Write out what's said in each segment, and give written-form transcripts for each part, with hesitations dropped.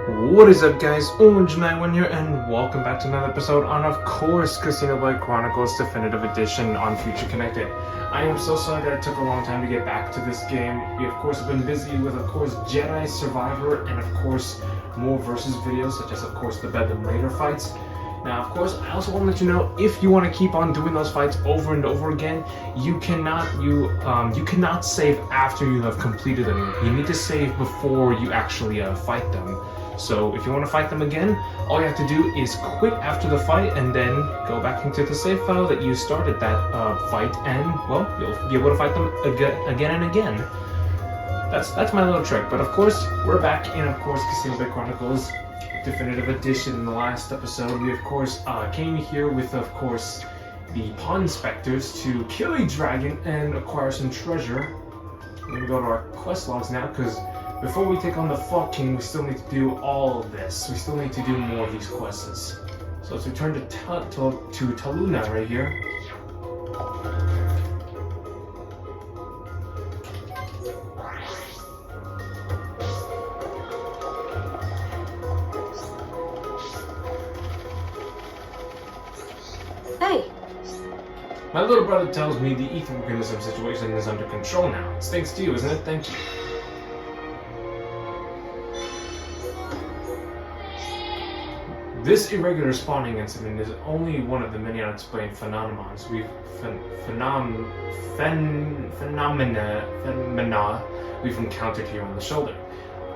What is up, guys? Orange91 here, and welcome back to another episode on, of course, Xenoblade Chronicles Definitive Edition on Future Connected. I am so sorry that it took a long time to get back to this game. We, of course, have been busy with, of course, Jedi Survivor and, of course, more versus videos, such as, of course, the Bedlam Raider fights. Now, of course, I also want to let you know, if you want to keep on doing those fights over and over again, you cannot save after you have completed them. You need to save before you actually fight them. So if you want to fight them again, all you have to do is quit after the fight and then go back into the save file that you started that fight, and well, you'll be able to fight them again and again. That's my little trick. But of course, we're back in, of course, Xenoblade Chronicles Definitive Edition. In the last episode, we of course came here with, of course, the Pawn Inspectors to kill a dragon and acquire some treasure. We're gonna go to our quest logs now, because before we take on the Fog King, we still need to do all of this. We still need to do more of these quests. So let's return to Taluna right here. Hey! My little brother tells me the ether organism situation is under control now. It's thanks to you, isn't it? Thank you. This irregular spawning incident is only one of the many unexplained phenomena we've encountered here on the shoulder.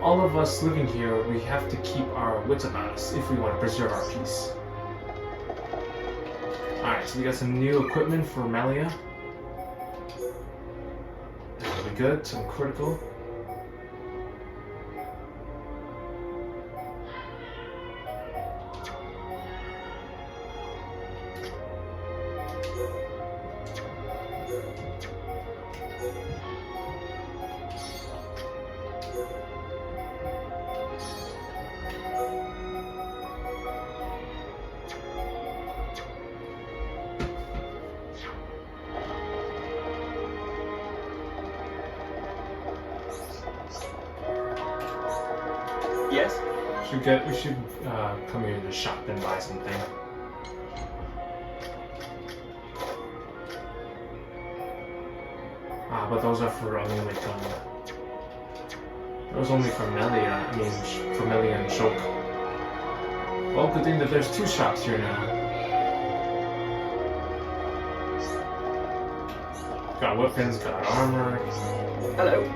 All of us living here, we have to keep our wits about us if we want to preserve our peace. Alright, so we got some new equipment for Melia. That'll be good, some critical. Yes? We should come here to the shop and buy something. But those are for only like those only for Melia. I mean, for Melia and Choke. Well, good thing that there's two shops here now. Got weapons, got armor. Hello.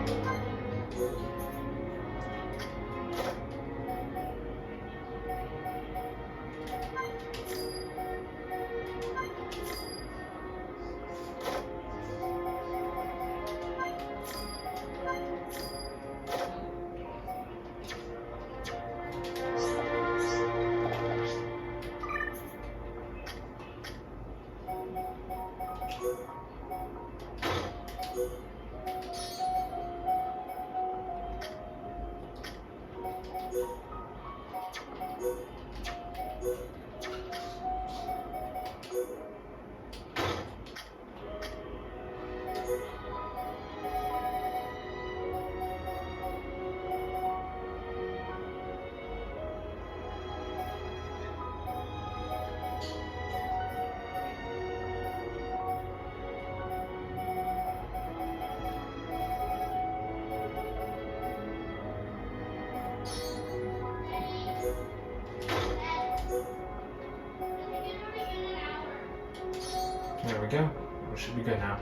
There we go. We should be good now.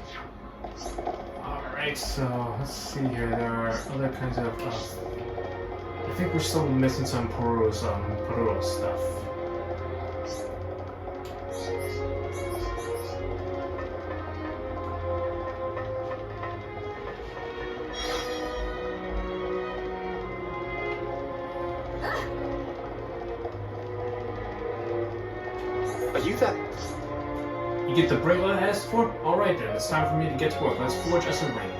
Alright, so let's see here. There are other kinds of. I think we're still missing some Puro stuff. Are you there? You get the bracelet I asked for? Alright then, it's time for me to get to work. Let's forge us a ring.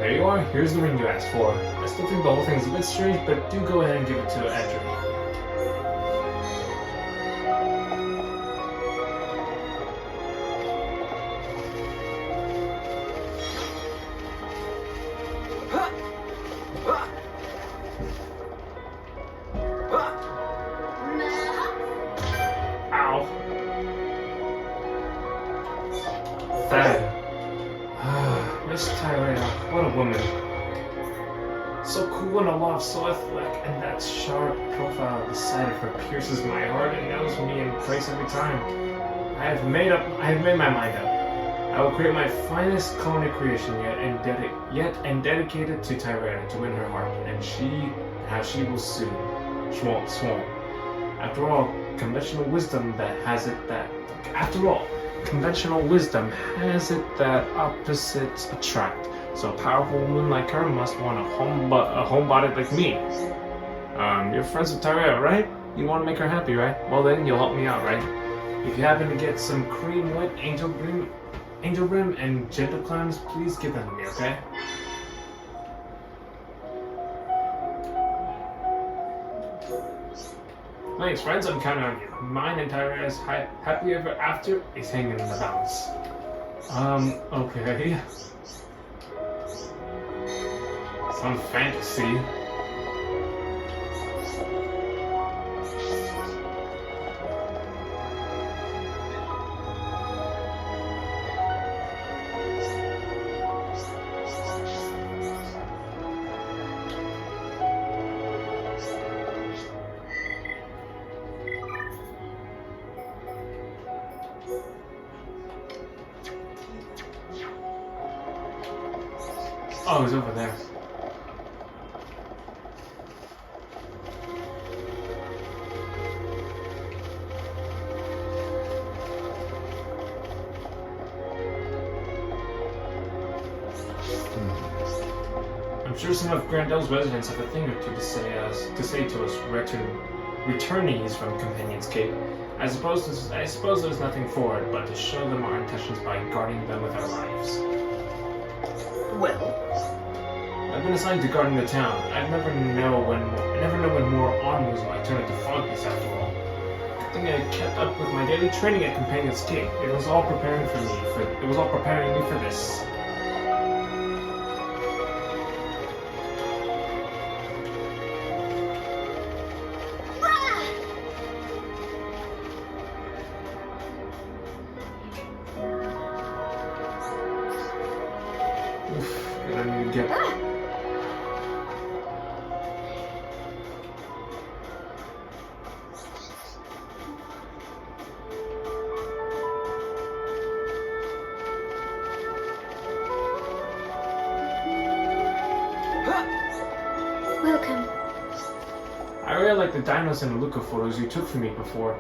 There you are, here's the ring you asked for. I still think the whole thing's a bit strange, but do go ahead and give it to Edric. Miss Tyrell, what a woman. So cool and aloft, so athletic, and that sharp profile at the side of her pierces my heart and nails me in place every time. I have made my mind up. I will create my finest culinary creation yet and dedicate it to Tyrell to win her heart, and she will soon. Schwalm. After all, conventional wisdom has it that opposites attract. So a powerful woman like her must want a homebody like me. You're friends with Tyrell, right? You want to make her happy, right? Well then, you'll help me out, right? If you happen to get some cream white angel brim, and gentle clams, please give them to me, okay? Thanks, friends. I'm counting on you. Mine and Tyrell's happy ever after is hanging in the balance. Okay. Some fantasy. Oh, he's over there. I'm sure some of Grandel's residents have a thing or two to say to us returnees from Companion's Cape. I suppose there's nothing for it but to show them our intentions by guarding them with our lives. Well, I've been assigned to guarding the town. I never know when more onwards might turn into fog beasts after all. I think I kept up with my daily training at Companion's Cape. It was all preparing me for this. Welcome. I really like the dinos and the Luca photos you took for me before.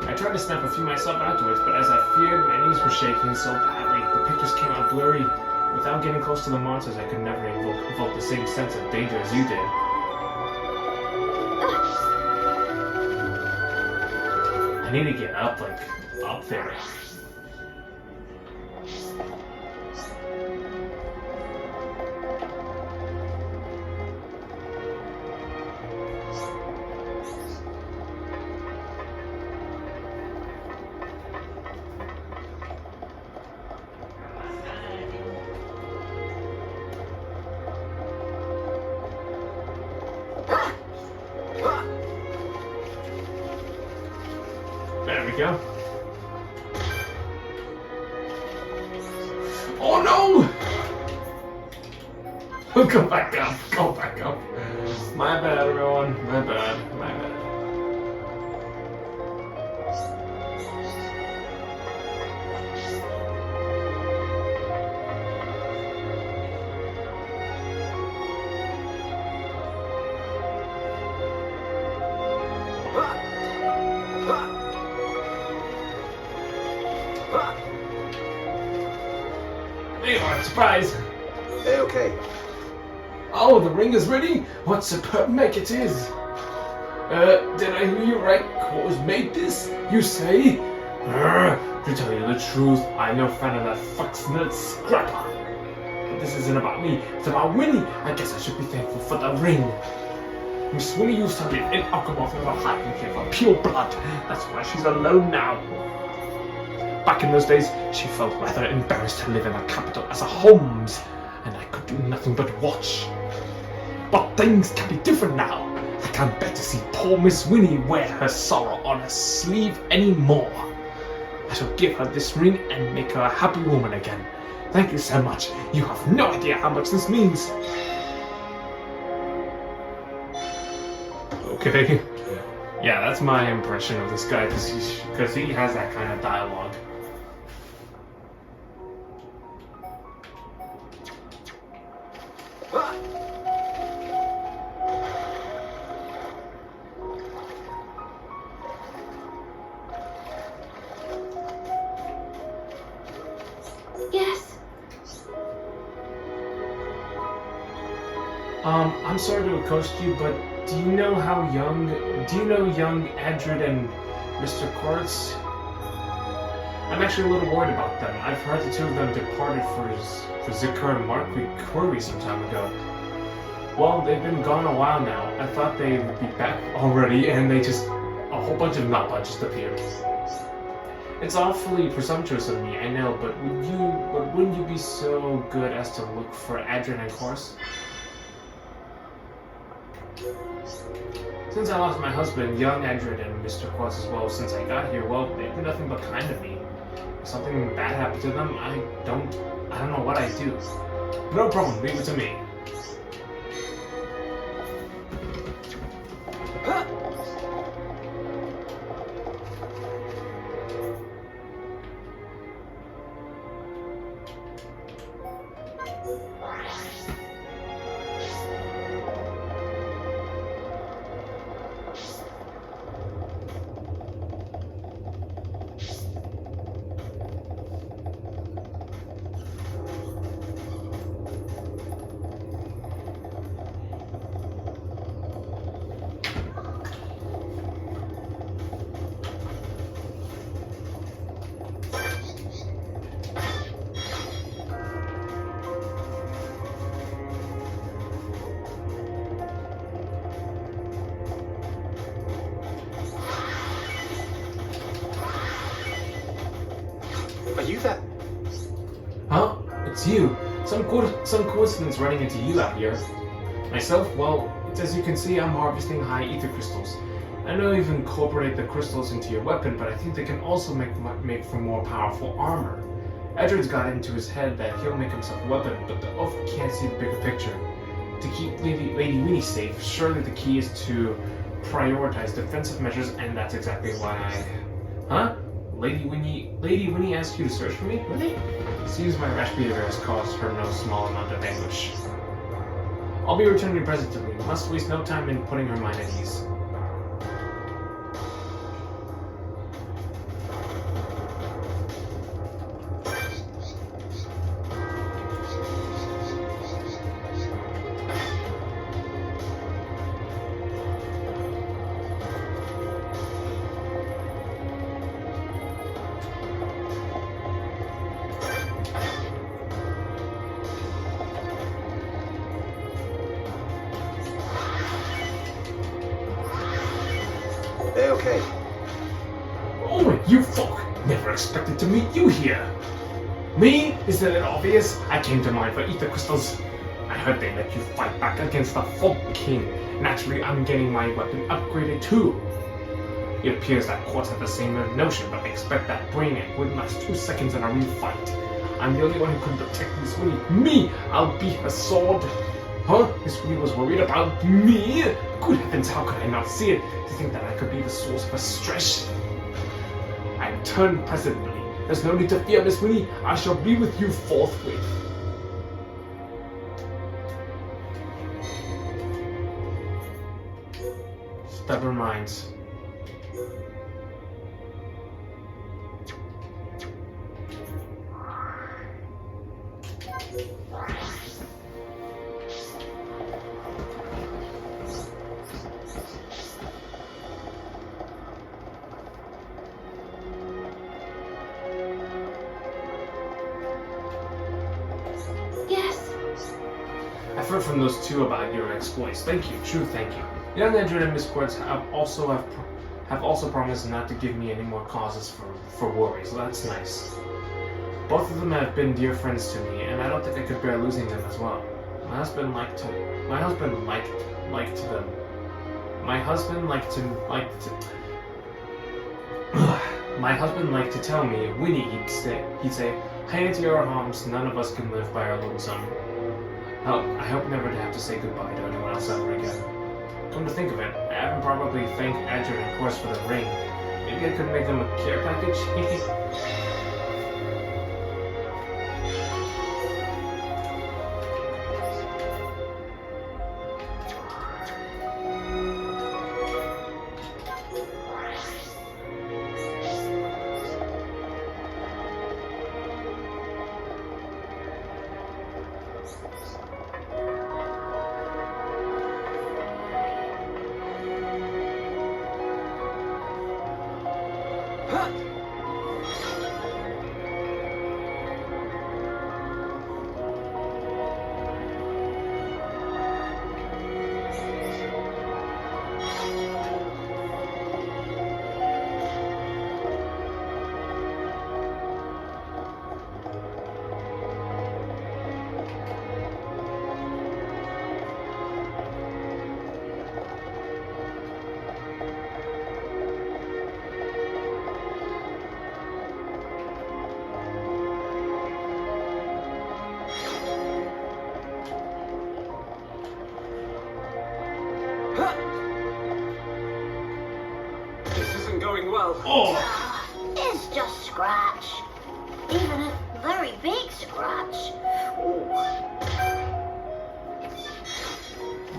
I tried to snap a few myself afterwards, but as I feared, my knees were shaking so badly, the pictures came out blurry. Without getting close to the monsters, I could never evoke the same sense of danger as you did. I need to get up there. There we go. Oh no! Go back up. My bad, everyone. My bad. There you are, surprise! hey, okay. Oh, the ring is ready? What superb make it is! Did I hear you right? What made this? You say? To tell you the truth, I'm no fan of that fox-nut scrapper. But this isn't about me, it's about Winnie. I guess I should be thankful for the ring. Miss Winnie used to be an alchemist with a heart and care for pure blood. That's why she's alone now. Back in those days, she felt rather embarrassed to live in the capital as a Holmes, and I could do nothing but watch. But things can be different now. I can't bear to see poor Miss Winnie wear her sorrow on her sleeve anymore. I shall give her this ring and make her a happy woman again. Thank you so much. You have no idea how much this means. Okay. Yeah, that's my impression of this guy, because he has that kind of dialogue. Yes. I'm sorry to accost you, but do you know young Edred and Mr. Quartz? I'm actually a little worried about them. I've heard the two of them departed for Zikr and Markwi some time ago. Well, they've been gone a while now. I thought they would be back already, and a whole bunch of Napa just appeared. It's awfully presumptuous of me, I know, but wouldn't you be so good as to look for Edred and Quartz? Since I lost my husband, young Edred and Mr. Quartz as well, since I got here, well, they've been nothing but kind to me. If something bad happened to them, I don't know what I'd do. No problem, leave it to me. Are you that? Huh? It's you. Some coincidence running into you out here. Myself, well, as you can see, I'm harvesting high ether crystals. I know you've incorporated the crystals into your weapon, but I think they can also make for more powerful armor. Edred's got into his head that he'll make himself a weapon, but the oaf can't see the bigger picture. To keep Lady Winnie safe, surely the key is to prioritize defensive measures, and that's exactly why Huh? Lady Winnie asked you to search for me? Really? Seems my rash behavior has caused her no small amount of anguish. I'll be returning presently. Must waste no time in putting her mind at ease. Okay. Oh, you folk! Never expected to meet you here. Me? Isn't it obvious? I came to mine for ether crystals. I heard they let you fight back against the Folk King. Naturally, I'm getting my weapon upgraded too. It appears that Quartz had the same notion, but I expect that brain egg wouldn't last 2 seconds in a real fight. I'm the only one who can protect Miss Winnie. Me! I'll be her sword. Huh? Miss Winnie was worried about me? Good heavens, how could I not see it? To think that I could be the source of her stress. I return presently. There's no need to fear, Miss Winnie. I shall be with you forthwith. Stubborn minds. I've heard from those two about your exploits. Thank you, true thank you. Young Edred and Miss Quartz have also promised not to give me any more causes for worry, so that's nice. Both of them have been dear friends to me, and I don't think I could bear losing them as well. My husband liked them. My husband liked to tell me, Winnie, he'd say, Entia or harms, none of us can live by our lonesome. I hope never to have to say goodbye to anyone else ever again. Come to think of it, I haven't probably thanked Edgar and Course for the ring. Maybe I could make them a care package? This isn't going well. Oh! It's just scratch. Even a very big scratch. Ooh.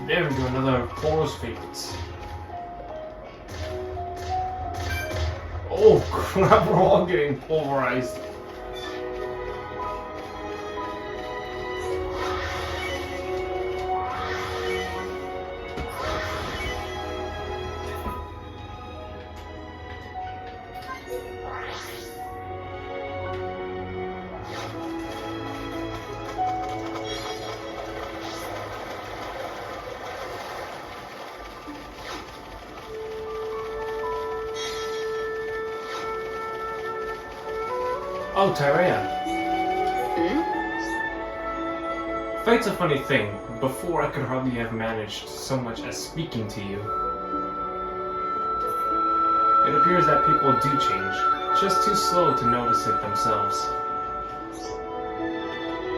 There we go, another Poro's favorites. Oh crap, we're all getting pulverized. Oh, Tyrea. Fight's a funny thing. Before, I could hardly have managed so much as speaking to you. It appears that people do change, just too slow to notice it themselves.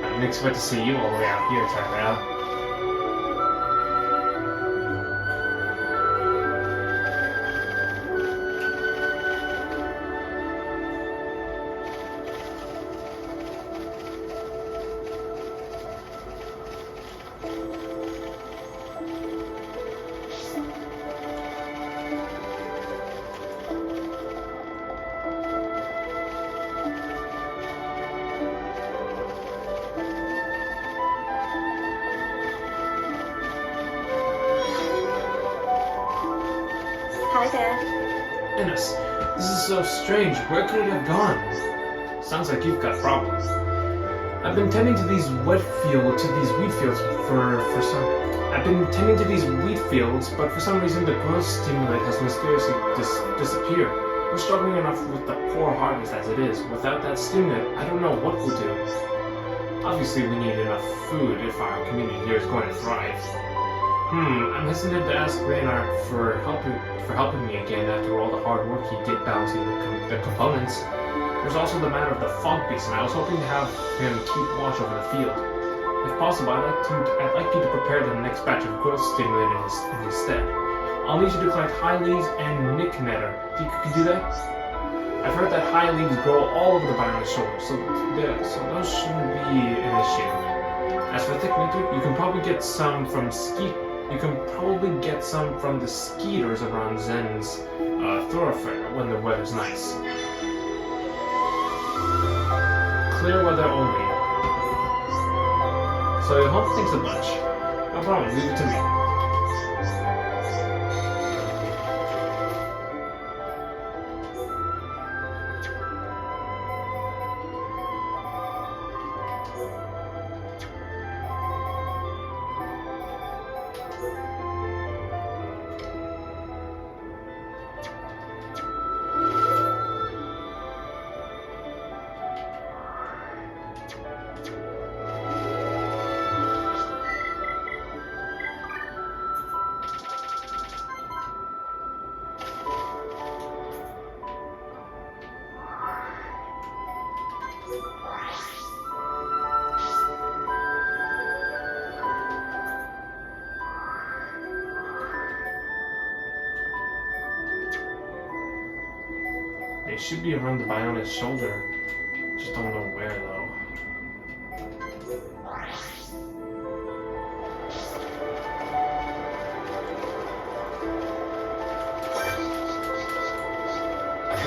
I didn't expect to see you all the way out here, Tyrea. Hi there. Innes, this is so strange. Where could it have gone? Sounds like you've got problems. I've been tending to these wheat fields but for some reason the growth stimulant has mysteriously disappeared. We're struggling enough with the poor harvest as it is. Without that stimulant, I don't know what we'll do. Obviously, we need enough food if our community here is going to thrive. I'm hesitant to ask Leonard for helping me again after all the hard work he did balancing the components. There's also the matter of the fog beast, and I was hoping to have him keep watch over the field. If possible, I'd like you to prepare the next batch of growth stimulant in his stead. I'll need you to collect high leaves and nicknetter. Think you can do that? I've heard that high leaves grow all over the biome shore, so those shouldn't be an issue. As for thick nectar, you can probably get some from the skeeters around Zen's thoroughfare when the weather's nice. Clear weather only. So I hope thanks a bunch. No problem, leave it to me. It should be around the Bionic's shoulder. Just don't know where though.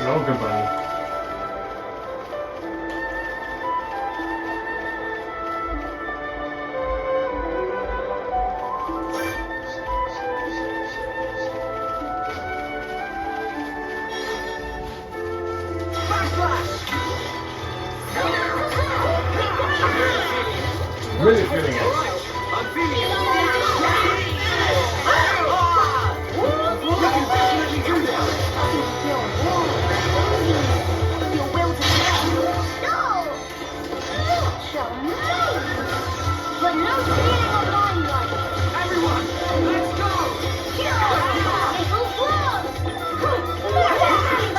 No, good buddy. Really feeling it. I'm feeling it. You can definitely do this. Your will to no! Show me! But no stealing of limelight! Everyone, let's go.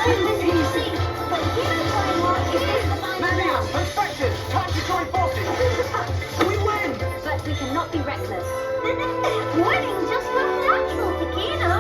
It'll easy! But here's what I want to do. Mania, perspective, time to join forces. We win. But we cannot be reckless. Winning just comes natural to Kino.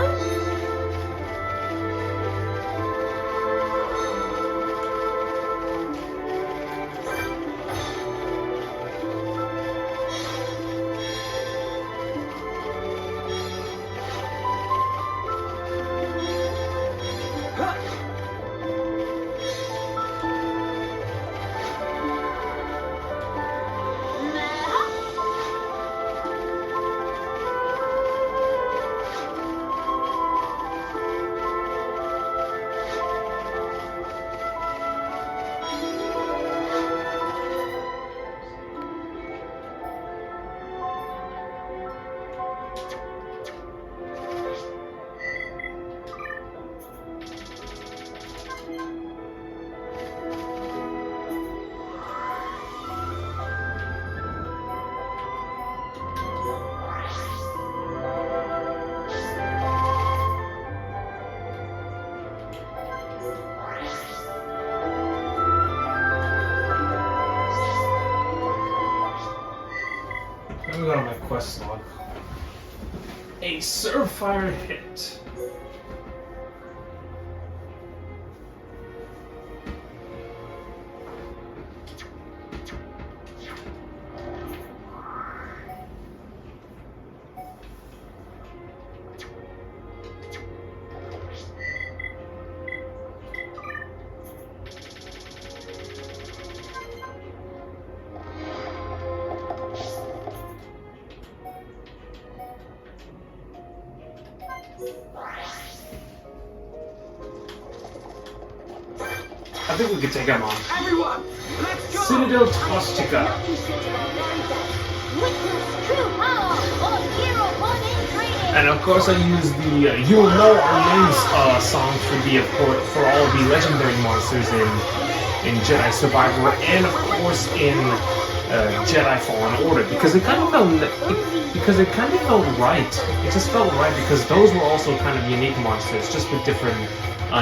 Let me go to my quest log. A Surfire hit. I think we could take him on. Everyone, let's go. Citadel Tostica. And of course I use the You'll Know Our Names song for all the legendary monsters in Jedi Survivor and of course in Jedi Fallen Order because it kind of felt right. It just felt right because those were also kind of unique monsters, just with different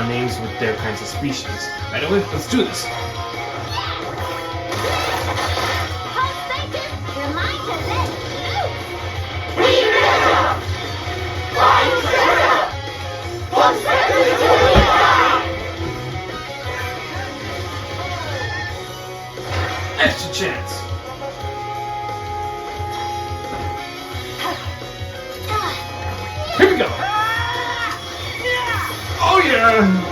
names with their kinds of species. Anyway, let's do this. Extra chance. Here we go. Oh yeah.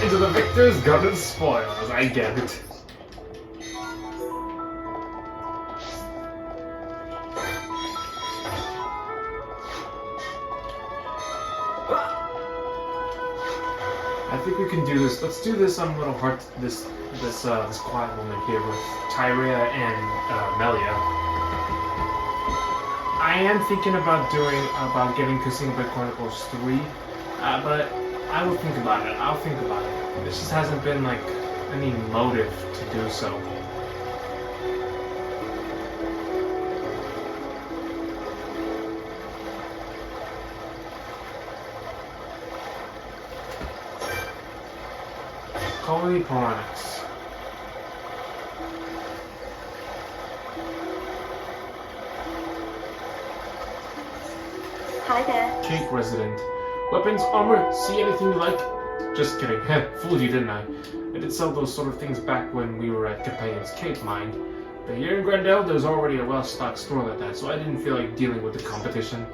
Into the victor's gun spoils. I get it. I think we can do this. Let's do this on Little Heart. This quiet moment here with Tyria and Melia. I am thinking about getting Xenoblade Chronicles 3, but I will think about it. I'll think about it. There just hasn't been like any motive to do so. Call me Chronicles. Hi there. Cake resident. Weapons, armor, see anything you like? Just kidding. Heh, fooled you, didn't I? I did sell those sort of things back when we were at Companion's Cake Mine. But here in Grendel, there's already a well-stocked store like that, so I didn't feel like dealing with the competition.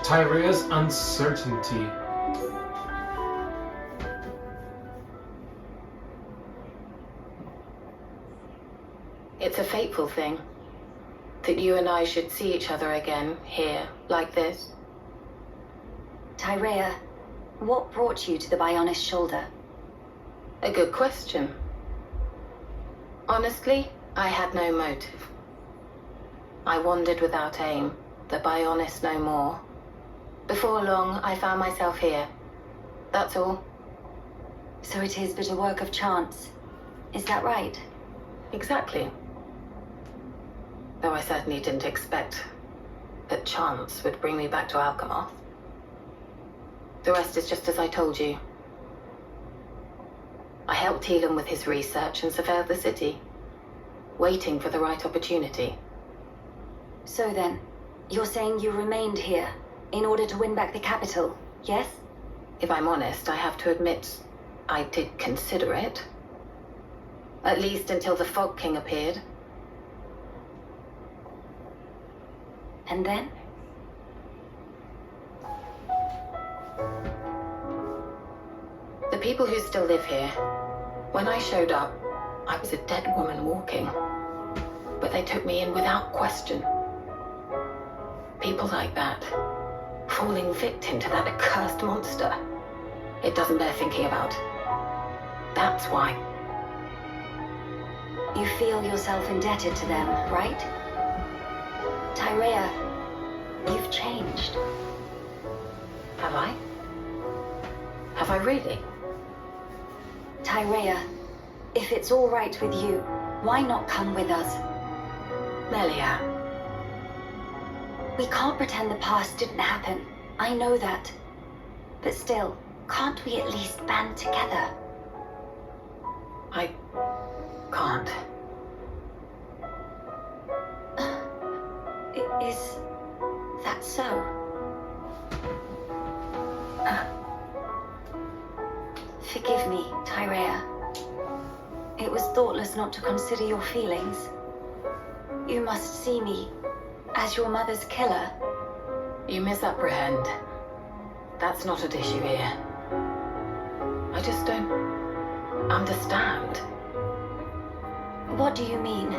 Tyrea's uncertainty. It's a fateful thing that you and I should see each other again here, like this. Tyrea, what brought you to the Bionis shoulder? A good question. Honestly, I had no motive. I wandered without aim, the Bionis no more. Before long, I found myself here. That's all. So it is but a work of chance. Is that right? Exactly. Though I certainly didn't expect that chance would bring me back to Alchemoth. The rest is just as I told you. I helped Elam with his research and surveilled the city, waiting for the right opportunity. So then, you're saying you remained here in order to win back the capital, yes? If I'm honest, I have to admit, I did consider it. At least until the Fog King appeared. And then? The people who still live here, when I showed up, I was a dead woman walking. But they took me in without question. People like that, falling victim to that accursed monster. It doesn't bear thinking about. That's why. You feel yourself indebted to them, right? Tyrea, you've changed. Have I? Have I really? Tyrea, if it's all right with you, why not come with us? Melia. We can't pretend the past didn't happen. I know that. But still, can't we at least band together? I can't. Is that so? Forgive me, Tyrea. It was thoughtless not to consider your feelings. You must see me as your mother's killer. You misapprehend. That's not at issue here. I just don't understand. What do you mean?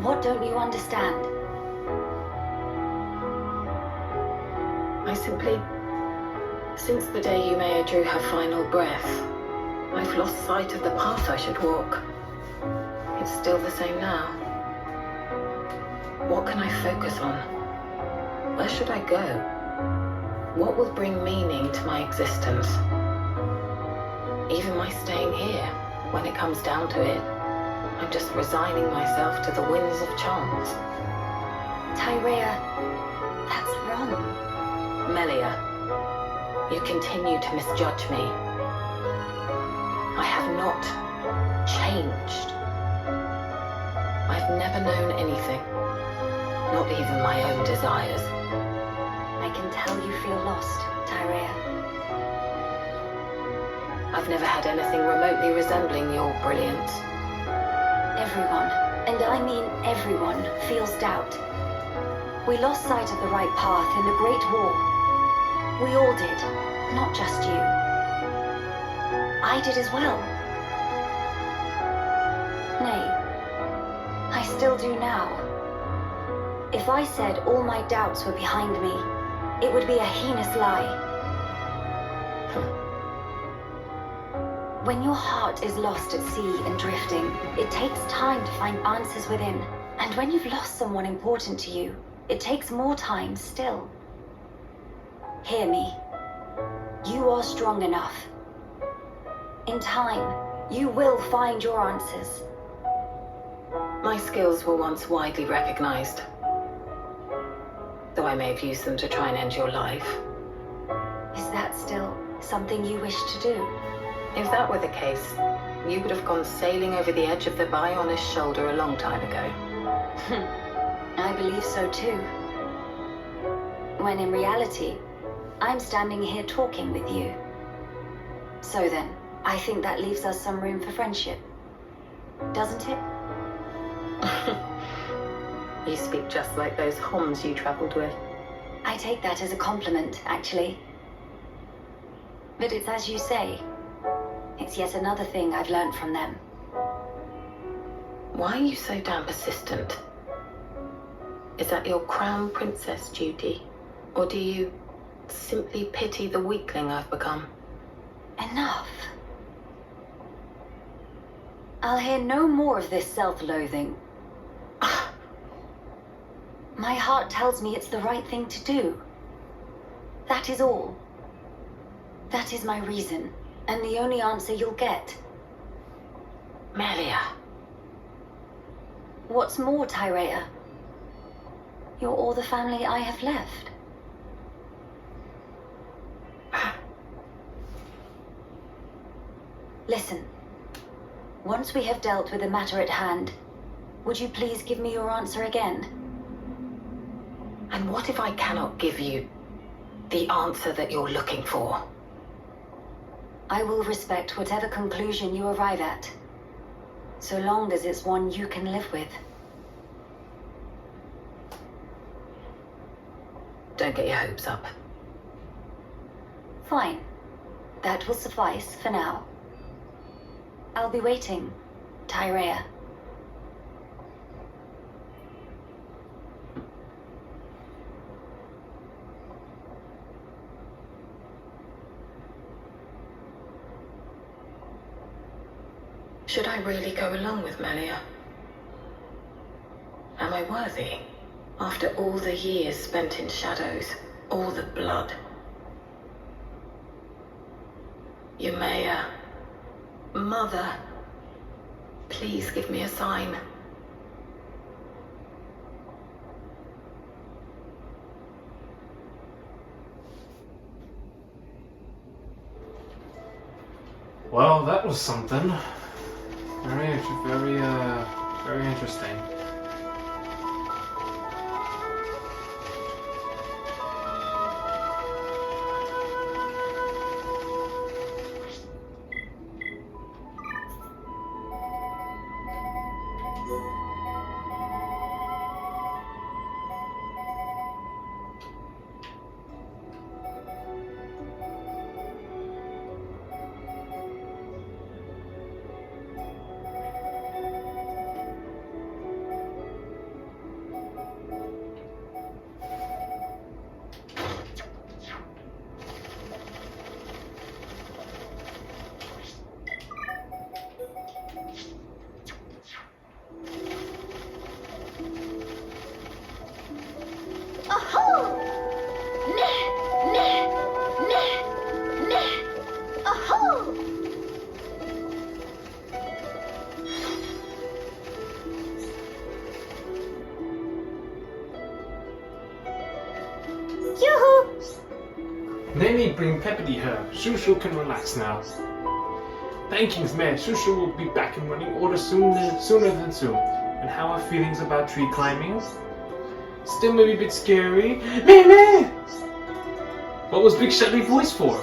What don't you understand? I simply... Since the day Yumea drew her final breath, I've lost sight of the path I should walk. It's still the same now. What can I focus on? Where should I go? What will bring meaning to my existence? Even my staying here, when it comes down to it, I'm just resigning myself to the winds of chance. Tyrea, that's wrong. Melia, you continue to misjudge me. I have not changed. I've never known anything, not even my own desires. I can tell you feel lost, Tyrea. I've never had anything remotely resembling your brilliance. Everyone, and I mean everyone, feels doubt. We lost sight of the right path in the Great War. We all did, not just you. I did as well. Nay, I still do now. If I said all my doubts were behind me, it would be a heinous lie. When your heart is lost at sea and drifting, it takes time to find answers within. And when you've lost someone important to you, it takes more time still. Hear me. You are strong enough. In time, you will find your answers. My skills were once widely recognized, though I may have used them to try and end your life. Is that still something you wish to do? If that were the case, you would have gone sailing over the edge of the Bionis shoulder a long time ago. I believe so too. When in reality, I'm standing here talking with you. So then, I think that leaves us some room for friendship. Doesn't it? You speak just like those Homs you traveled with. I take that as a compliment, actually. But it's as you say. It's yet another thing I've learned from them. Why are you so damn persistent? Is that your crown princess duty? Or do you simply pity the weakling I've become? Enough. I'll hear no more of this self-loathing. My heart tells me it's the right thing to do. That is all. That is my reason, and the only answer you'll get. Melia. What's more, Tyrea? You're all the family I have left. Listen. Once we have dealt with the matter at hand, would you please give me your answer again? And what if I cannot give you the answer that you're looking for? I will respect whatever conclusion you arrive at, so long as it's one you can live with. Don't get your hopes up. Fine. That will suffice for now. I'll be waiting, Tyrea. Should I really go along with Melia? Am I worthy? After all the years spent in shadows, all the blood. Yumea, Mother, please give me a sign. Well, that was something. Very interesting. They need bring Peppity her. Shushu can relax now. Thankings, man. Shushu will be back in running order sooner than soon. And how are feelings about tree climbing? Still maybe a bit scary. Meh! What was Big Shadowy Voice for?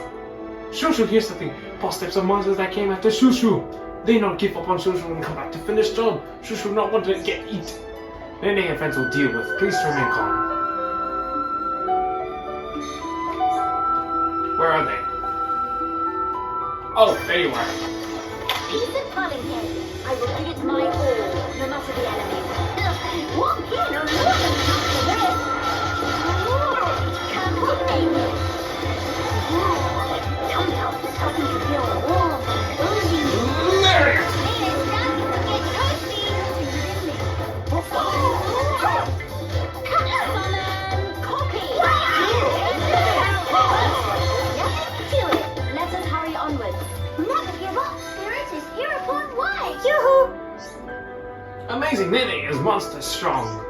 Shushu, here's something. Boss types of monsters that came after Shushu. They not give up on Shushu and come back to finish job. Shushu not want to get eat. Nene and friends will deal with. Please remain calm. Where are they? Oh, there you are. Peace and Polyhead. I will give it my all, no matter the enemy. Walk in or more than half the way. Come with me. Come now, starting to feel warm and cozy. onwards. Never give up. Spirit is hereupon wise. Yoo-hoo! Amazing, Nene is monster strong.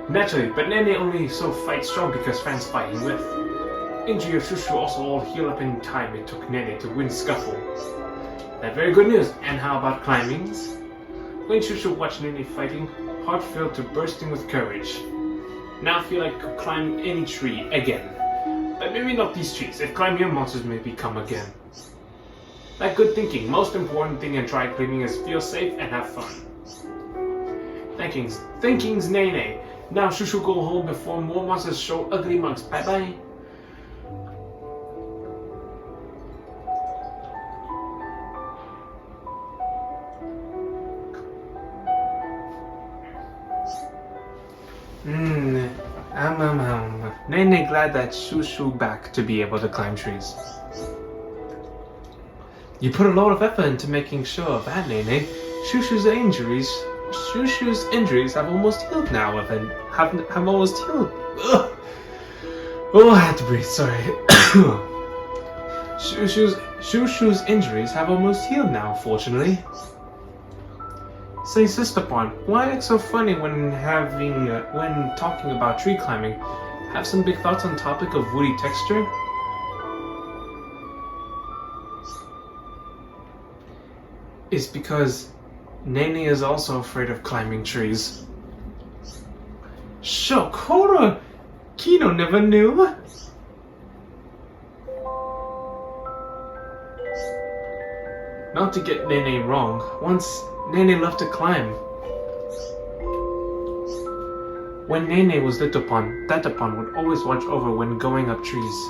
Naturally, but Nene only so fights strong because fans fighting with. Injury of Shushu also all heal up in time it took Nene to win Scuffle. That very good news. And how about climbings? When Shushu watched Nene fighting, heart filled to bursting with courage. Now I feel like I could climb any tree again. But maybe not these trees. If climb here, monsters may become again. That good thinking. Most important thing in try climbing is feel safe and have fun. Thinkings, Nene. Now Shushu go home before more monsters show ugly mugs. Bye bye. Nene glad that Shushu back to be able to climb trees. You put a lot of effort into making sure of that, Nene. Shushu's injuries have almost healed now, have almost healed. Ugh. Oh, I had to breathe, sorry. Shushu's injuries have almost healed now, fortunately. Say, Sister Pond, why act so funny when talking about tree climbing? Have some big thoughts on topic of woody texture? It's because Nene is also afraid of climbing trees. Shokora! Kino never knew! Not to get Nene wrong, once Nene loved to climb. When Nene was little Pond, Datapon would always watch over when going up trees.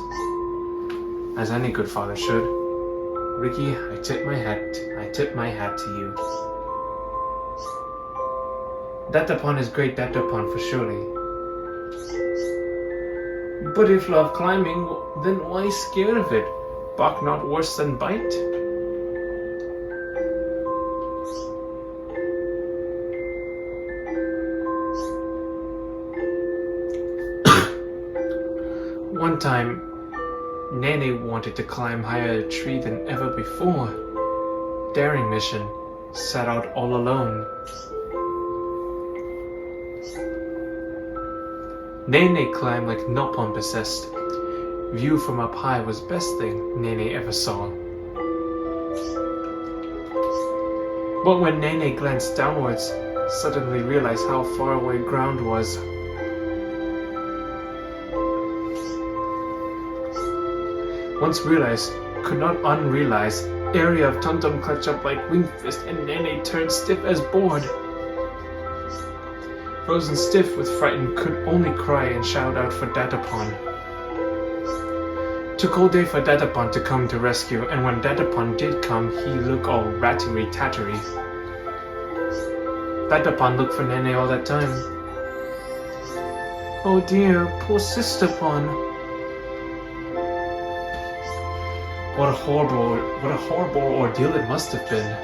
As any good father should. Ricky, I tip my hat to you. Datapon is great Datapon for surely. But if love climbing, then why scared of it? Bark not worse than bite? One time, Nene wanted to climb higher a tree than ever before. Daring mission, set out all alone. Nene climbed like Nopon possessed. View from up high was best thing Nene ever saw. But when Nene glanced downwards, suddenly realized how far away ground was. Once realized, could not unrealize, area of Tum-Tum clutched up like wing fist and Nene turned stiff as board. Frozen stiff with fright could only cry and shout out for Datapon. Took all day for Datapon to come to rescue, and when Datapon did come, he looked all rattery-tattery. Datapon looked for Nene all that time. Oh dear, poor Sister Pon. What a horrible ordeal it must have been.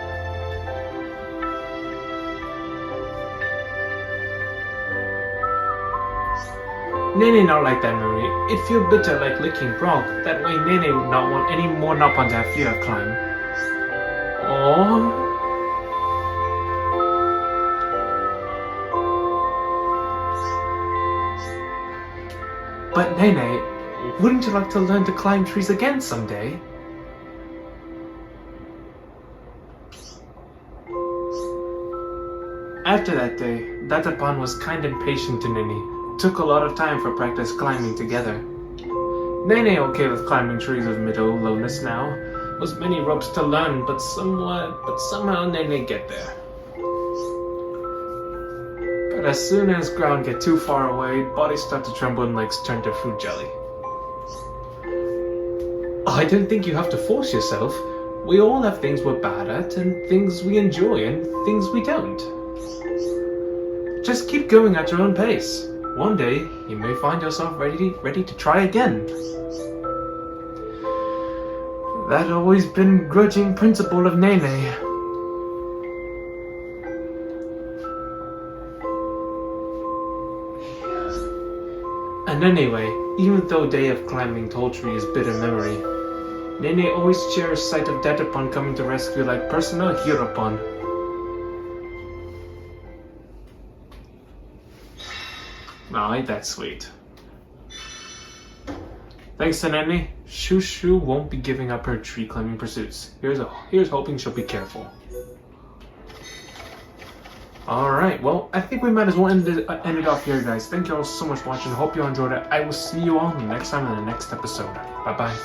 Nene not like that memory. It feel bitter like licking Brock. That way Nene would not want any more Nopon to have fear of climb. Aww. But Nene, wouldn't you like to learn to climb trees again someday? After that day, Datapon was kind and patient to Nene. Took a lot of time for practice climbing together. Nene okay with climbing trees of middle lowness now. Was many ropes to learn, but somehow Nene get there. But as soon as ground get too far away, bodies start to tremble and legs turn to fruit jelly. I don't think you have to force yourself. We all have things we're bad at, and things we enjoy, and things we don't. Just keep going at your own pace. One day, you may find yourself ready to try again. That always been grudging principle of Nene. And anyway, even though day of climbing tall tree is bitter memory, Nene always cherished sight of death upon coming to rescue like personal hero upon. Oh, ain't that sweet. Thanks to Nene, Shushu won't be giving up her tree-climbing pursuits. Here's hoping she'll be careful. Alright, well, I think we might as well end it off here, guys. Thank you all so much for watching. Hope you all enjoyed it. I will see you all next time in the next episode. Bye-bye.